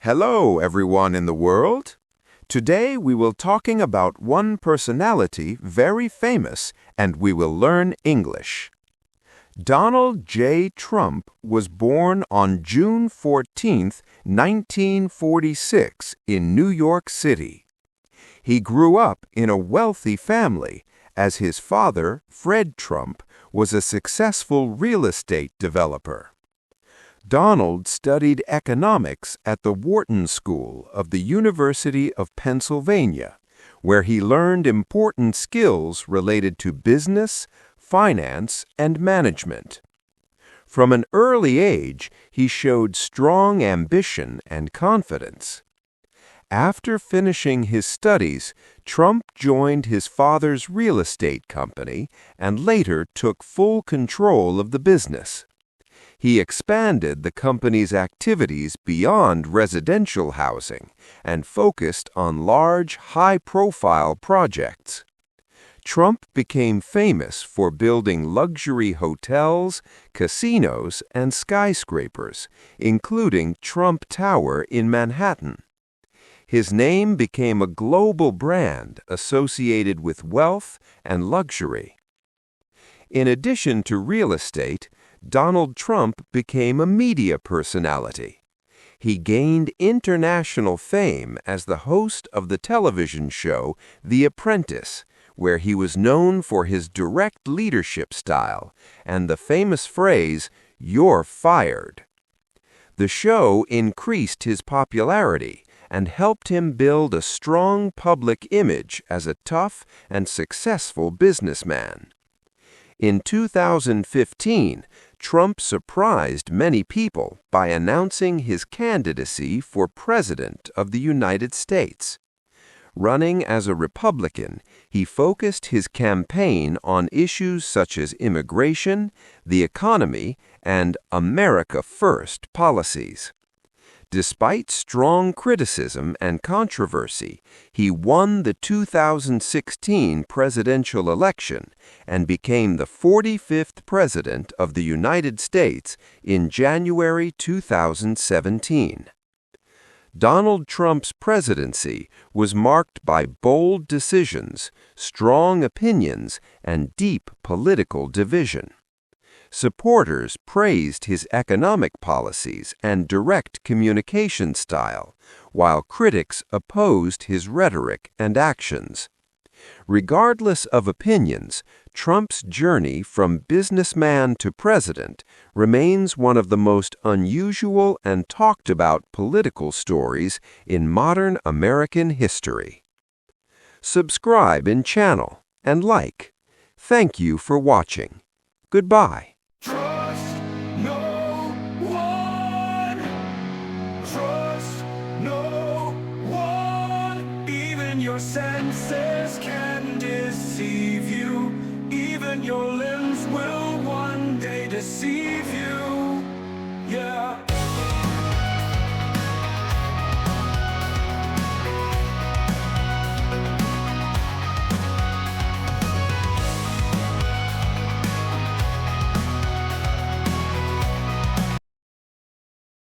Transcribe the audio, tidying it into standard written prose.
Hello, everyone in the world. Today we will talking about one personality very famous and we will learn English. Donald J. Trump was born on June 14, 1946 in New York City. He grew up in a wealthy family as his father, Fred Trump, was a successful real estate developer. Donald studied economics at the Wharton School of the University of Pennsylvania, where he learned important skills related to business, finance, and management. From an early age, he showed strong ambition and confidence. After finishing his studies, Trump joined his father's real estate company and later took full control of the business. He expanded the company's activities beyond residential housing and focused on large, high-profile projects. Trump became famous for building luxury hotels, casinos, and skyscrapers, including Trump Tower in Manhattan. His name became a global brand associated with wealth and luxury. In addition to real estate, Donald Trump became a media personality. He gained international fame as the host of the television show The Apprentice, where he was known for his direct leadership style and the famous phrase, "You're fired." The show increased his popularity and helped him build a strong public image as a tough and successful businessman. In 2015, Trump surprised many people by announcing his candidacy for President of the United States. Running as a Republican, he focused his campaign on issues such as immigration, the economy, and America First policies. Despite strong criticism and controversy, he won the 2016 presidential election and became the 45th President of the United States in January 2017. Donald Trump's presidency was marked by bold decisions, strong opinions, and deep political division. Supporters praised his economic policies and direct communication style, while critics opposed his rhetoric and actions. Regardless of opinions, Trump's journey from businessman to president remains one of the most unusual and talked about political stories in modern American history. Subscribe in channel and like. Thank you for watching. Goodbye. Trust no one. Trust no one. Even your senses can deceive you. Even your lips